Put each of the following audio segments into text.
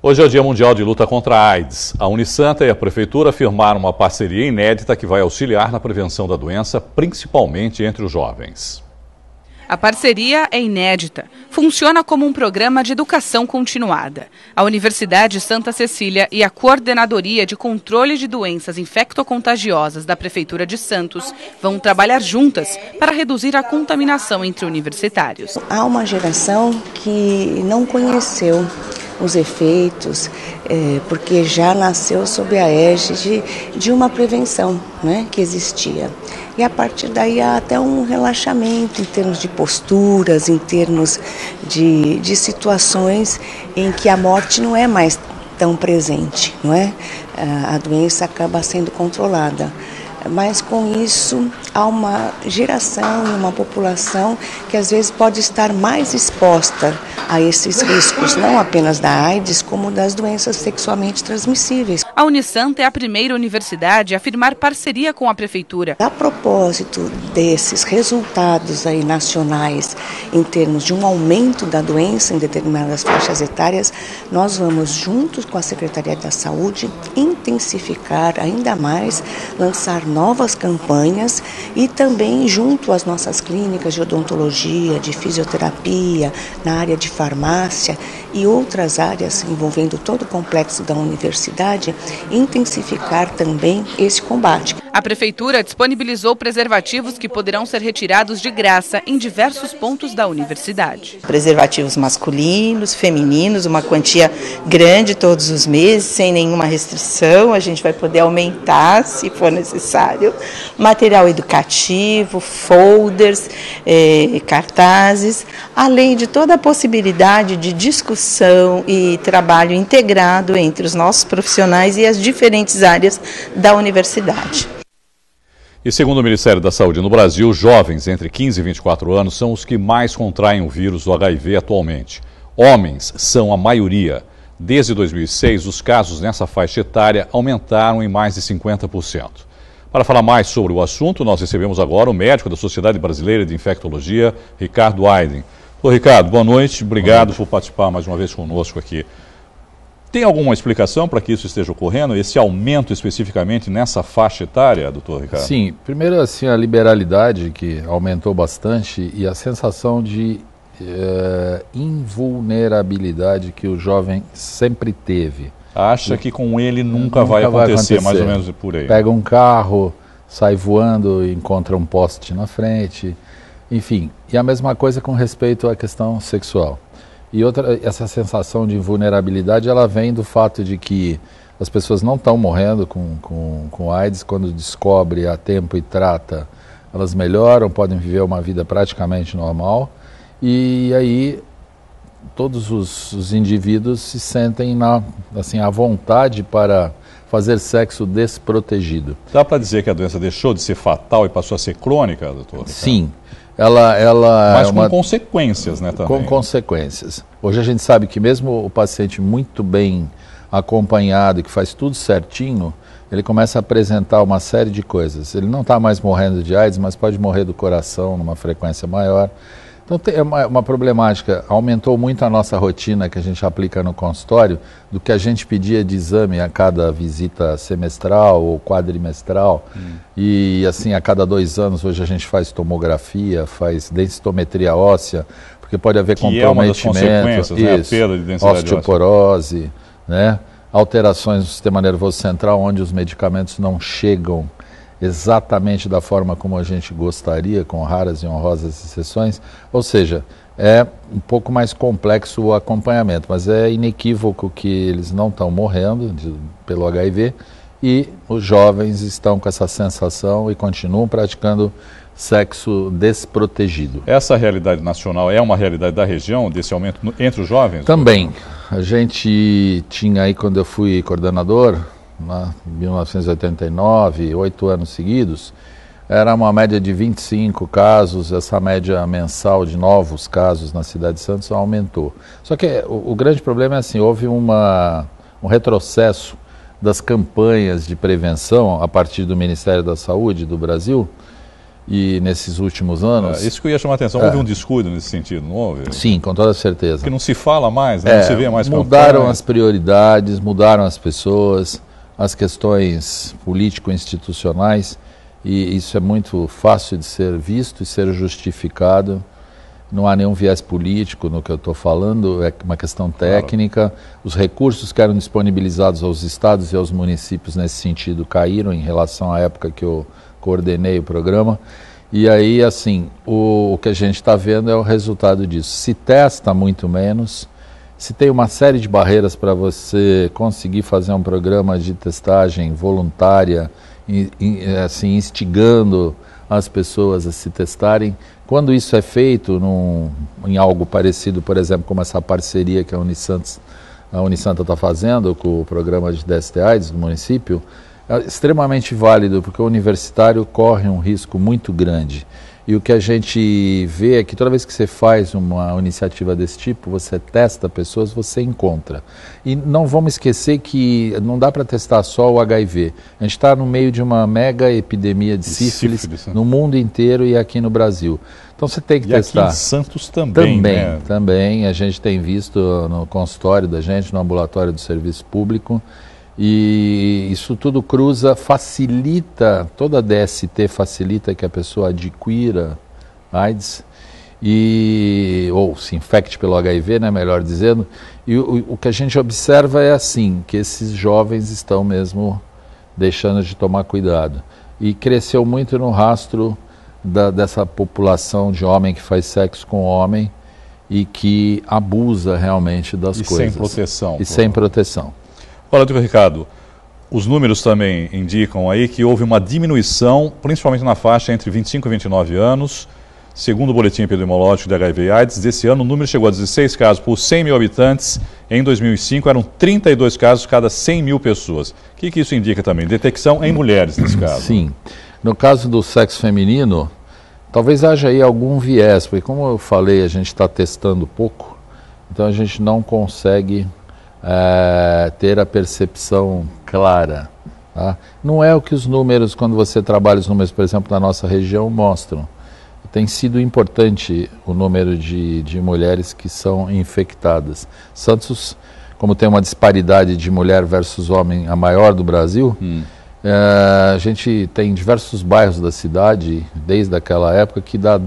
Hoje é o Dia Mundial de Luta contra a AIDS. A Unisanta e a Prefeitura firmaram uma parceria inédita que vai auxiliar na prevenção da doença, principalmente entre os jovens. A parceria é inédita. Funciona como um programa de educação continuada. A Universidade Santa Cecília e a Coordenadoria de Controle de Doenças Infectocontagiosas da Prefeitura de Santos vão trabalhar juntas para reduzir a contaminação entre universitários. Há uma geração que não conheceu os efeitos, porque já nasceu sob a égide de uma prevenção, né, que existia. E a partir daí há até um relaxamento em termos de posturas, em termos de situações em que a morte não é mais tão presente, não é? A doença acaba sendo controlada. Mas com isso há uma geração e uma população que às vezes pode estar mais exposta a esses riscos, não apenas da AIDS, como das doenças sexualmente transmissíveis. A Unisanta é a primeira universidade a firmar parceria com a Prefeitura. A propósito desses resultados aí nacionais, em termos de um aumento da doença em determinadas faixas etárias, nós vamos, juntos com a Secretaria da Saúde, intensificar ainda mais, lançar novas campanhas e também junto às nossas clínicas de odontologia, de fisioterapia, na área de farmácia e outras áreas envolvendo todo o complexo da universidade, intensificar também esse combate. A Prefeitura disponibilizou preservativos que poderão ser retirados de graça em diversos pontos da universidade. Preservativos masculinos, femininos, uma quantia grande todos os meses, sem nenhuma restrição, a gente vai poder aumentar se for necessário. Material educativo, folders, cartazes, além de toda a possibilidade de discussão e trabalho integrado entre os nossos profissionais e as diferentes áreas da universidade. E segundo o Ministério da Saúde, no Brasil, jovens entre 15 e 24 anos são os que mais contraem o vírus do HIV atualmente. Homens são a maioria. Desde 2006, os casos nessa faixa etária aumentaram em mais de 50%. Para falar mais sobre o assunto, nós recebemos agora o médico da Sociedade Brasileira de Infectologia, Ricardo Aiden. Ô Ricardo, boa noite, obrigado por participar mais uma vez conosco aqui. Tem alguma explicação para que isso esteja ocorrendo, esse aumento especificamente nessa faixa etária, doutor Ricardo? Sim, primeiro assim a liberalidade que aumentou bastante e a sensação de invulnerabilidade que o jovem sempre teve. Acha que com ele nunca vai acontecer, mais ou menos por aí. Pega um carro, sai voando, encontra um poste na frente, enfim. E a mesma coisa com respeito à questão sexual. E outra, essa sensação de vulnerabilidade, ela vem do fato de que as pessoas não estão morrendo com AIDS, quando descobre a tempo e trata, elas melhoram, podem viver uma vida praticamente normal, e aí todos os indivíduos se sentem à vontade para fazer sexo desprotegido. Dá para dizer que a doença deixou de ser fatal e passou a ser crônica, doutor? Sim. Mas com consequências, né, também? Com consequências. Hoje a gente sabe que mesmo o paciente muito bem acompanhado, que faz tudo certinho, ele começa a apresentar uma série de coisas. Ele não está mais morrendo de AIDS, mas pode morrer do coração numa frequência maior. Então é uma problemática, aumentou muito a nossa rotina que a gente aplica no consultório, do que a gente pedia de exame a cada visita semestral ou quadrimestral, e assim a cada 2 anos hoje a gente faz tomografia, faz densitometria óssea, porque pode haver comprometimento, né? A perda de densidade osteoporose, né? Alterações no sistema nervoso central, onde os medicamentos não chegam exatamente da forma como a gente gostaria, com raras e honrosas exceções, ou seja, é um pouco mais complexo o acompanhamento, mas é inequívoco que eles não estão morrendo pelo HIV e os jovens estão com essa sensação e continuam praticando sexo desprotegido. Essa realidade nacional é uma realidade da região, desse aumento entre os jovens? Também. A gente tinha aí, quando eu fui coordenador, em 1989, 8 anos seguidos, era uma média de 25 casos, essa média mensal de novos casos na cidade de Santos aumentou. Só que o grande problema é assim, houve um retrocesso das campanhas de prevenção a partir do Ministério da Saúde do Brasil, E nesses últimos anos... Isso que eu ia chamar a atenção, houve um descuido nesse sentido, não houve? Sim, com toda certeza. Porque não se fala mais, né? Não se vê mais mudaram as prioridades, mudaram as pessoas, as questões político-institucionais, e isso é muito fácil de ser visto e ser justificado. Não há nenhum viés político no que eu estou falando, é uma questão técnica. Claro. Os recursos que eram disponibilizados aos estados e aos municípios nesse sentido caíram em relação à época que eu coordenei o programa. E aí, assim, o que a gente está vendo é o resultado disso. Se testa muito menos, se tem uma série de barreiras para você conseguir fazer um programa de testagem voluntária, assim, instigando as pessoas a se testarem. Quando isso é feito em algo parecido, por exemplo, como essa parceria que a Unisanta está fazendo com o programa de DST-AIDS do município, é extremamente válido, porque o universitário corre um risco muito grande. E o que a gente vê é que toda vez que você faz uma iniciativa desse tipo, você testa pessoas, você encontra. E não vamos esquecer que não dá para testar só o HIV. A gente está no meio de uma mega epidemia de sífilis no mundo inteiro e aqui no Brasil. Então você tem que testar. Aqui em Santos também, né? Também. A gente tem visto no consultório da gente, no ambulatório do serviço público. E isso tudo cruza, facilita, toda a DST facilita que a pessoa adquira AIDS, ou se infecte pelo HIV, né, melhor dizendo. E o que a gente observa é assim, que esses jovens estão mesmo deixando de tomar cuidado. E cresceu muito no rastro dessa população de homem que faz sexo com homem e que abusa realmente das coisas. Sem proteção. E sem proteção. Olha, doutor Ricardo, os números também indicam aí que houve uma diminuição, principalmente na faixa entre 25 e 29 anos. Segundo o boletim epidemiológico de HIV e AIDS, desse ano o número chegou a 16 casos por 100 mil habitantes. Em 2005 eram 32 casos cada 100 mil pessoas. O que isso indica também? Detecção em mulheres, nesse caso. Sim. No caso do sexo feminino, talvez haja aí algum viés, porque como eu falei, a gente está testando pouco, então a gente não consegue ter a percepção clara. Tá? Não é o que os números, quando você trabalha os números, por exemplo, na nossa região, mostram. Tem sido importante o número de mulheres que são infectadas. Santos, como tem uma disparidade de mulher versus homem a maior do Brasil, a gente tem diversos bairros da cidade, desde aquela época, que dá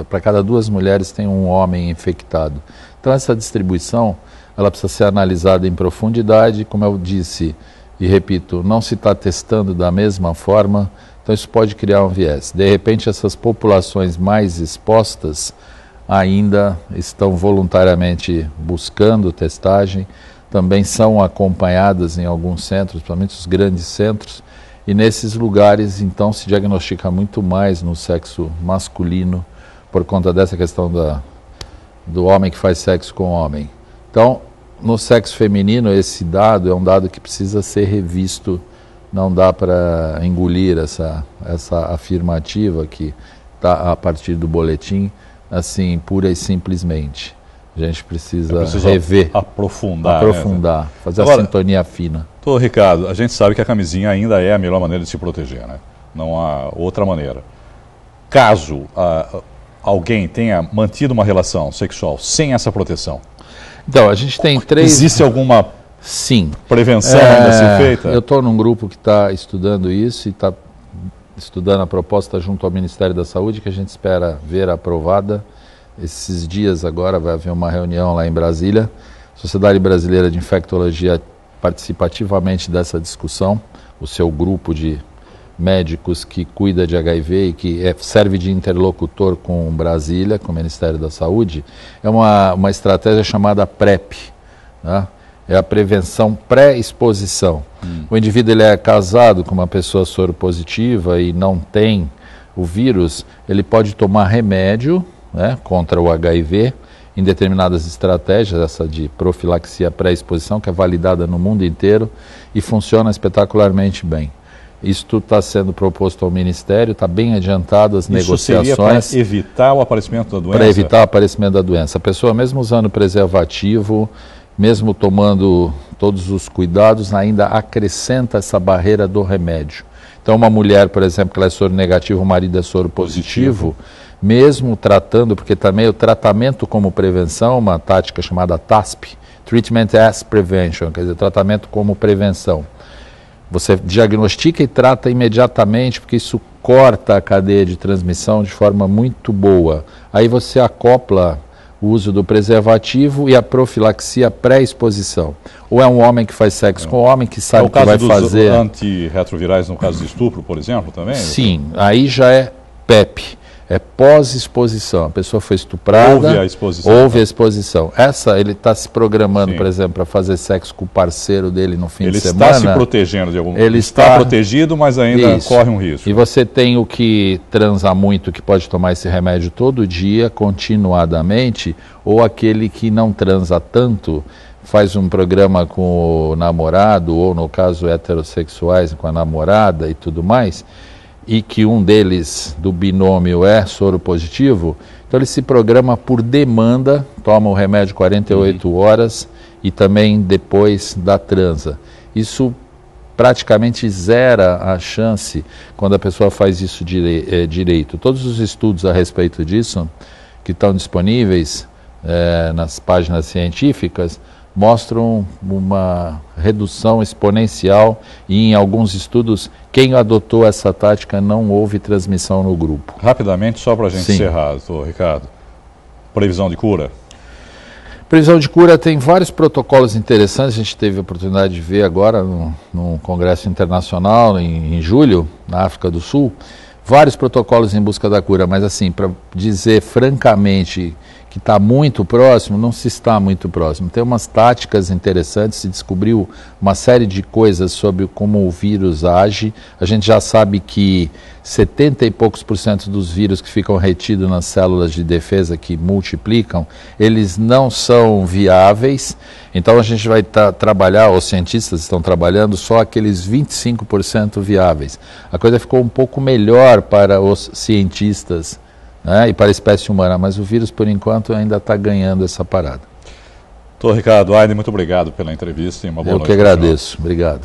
para cada 2 mulheres tem um homem infectado. Então essa distribuição ela precisa ser analisada em profundidade, como eu disse e repito, não se está testando da mesma forma, então isso pode criar um viés. De repente essas populações mais expostas ainda estão voluntariamente buscando testagem, também são acompanhadas em alguns centros, principalmente os grandes centros, e nesses lugares então se diagnostica muito mais no sexo masculino, por conta dessa questão do homem que faz sexo com homem. Então, no sexo feminino, esse dado é um dado que precisa ser revisto, não dá para engolir essa afirmativa que está a partir do boletim, assim, pura e simplesmente. A gente precisa rever, aprofundar, né? Fazer a sintonia fina. Doutor Ricardo, a gente sabe que a camisinha ainda é a melhor maneira de se proteger, né? Não há outra maneira. Caso alguém tenha mantido uma relação sexual sem essa proteção, então, a gente tem 3... Existe alguma prevenção ainda a ser feita? Eu estou num grupo que está estudando isso e está estudando a proposta junto ao Ministério da Saúde, que a gente espera ver aprovada. Esses dias agora vai haver uma reunião lá em Brasília. A Sociedade Brasileira de Infectologia participa ativamente dessa discussão. O seu grupo de médicos que cuida de HIV e que serve de interlocutor com Brasília, com o Ministério da Saúde, é uma estratégia chamada PrEP, né? É a prevenção pré-exposição. O indivíduo ele é casado com uma pessoa soropositiva e não tem o vírus, ele pode tomar remédio, né, contra o HIV, em determinadas estratégias, essa de profilaxia pré-exposição, que é validada no mundo inteiro e funciona espetacularmente bem. Isso tudo está sendo proposto ao Ministério, está bem adiantado as negociações. Isso seria para evitar o aparecimento da doença? Para evitar o aparecimento da doença. A pessoa, mesmo usando preservativo, mesmo tomando todos os cuidados, ainda acrescenta essa barreira do remédio. Então, uma mulher, por exemplo, que ela é soro negativo, o marido é soro positivo, mesmo tratando, porque também o tratamento como prevenção, uma tática chamada TASP, Treatment as Prevention, quer dizer, tratamento como prevenção. Você diagnostica e trata imediatamente, porque isso corta a cadeia de transmissão de forma muito boa. Aí você acopla o uso do preservativo e a profilaxia pré-exposição. Ou é um homem que faz sexo com homem, que sabe que vai fazer... É o caso dos antirretrovirais no caso de estupro, por exemplo, também? Sim, aí já é PEP. É pós-exposição. A pessoa foi estuprada. Houve a exposição. Houve a exposição. Essa, ele está se programando, por exemplo, para fazer sexo com o parceiro dele no fim de semana. Ele está se protegendo de algum modo. Ele está protegido, mas ainda corre um risco. E você tem o que transa muito, que pode tomar esse remédio todo dia, continuadamente, ou aquele que não transa tanto, faz um programa com o namorado, ou no caso heterossexuais com a namorada e tudo mais, e que um deles, do binômio, é soro positivo, então ele se programa por demanda, toma o remédio 48 horas e também depois da transa. Isso praticamente zera a chance quando a pessoa faz isso direito. Todos os estudos a respeito disso, que estão disponíveis nas páginas científicas, mostram uma redução exponencial e em alguns estudos, quem adotou essa tática não houve transmissão no grupo. Rapidamente, só para a gente encerrar, doutor Ricardo, previsão de cura? Previsão de cura tem vários protocolos interessantes, a gente teve a oportunidade de ver agora no Congresso Internacional em julho, na África do Sul, vários protocolos em busca da cura, mas assim, para dizer francamente que está muito próximo, não se está muito próximo. Tem umas táticas interessantes, se descobriu uma série de coisas sobre como o vírus age. A gente já sabe que 70 e poucos % dos vírus que ficam retidos nas células de defesa, que multiplicam, eles não são viáveis. Então a gente vai trabalhar, os cientistas estão trabalhando só aqueles 25% viáveis. A coisa ficou um pouco melhor para os cientistas, né, e para a espécie humana, mas o vírus, por enquanto, ainda está ganhando essa parada. Doutor Ricardo Aiden, muito obrigado pela entrevista e uma boa noite. Eu que agradeço. Obrigado.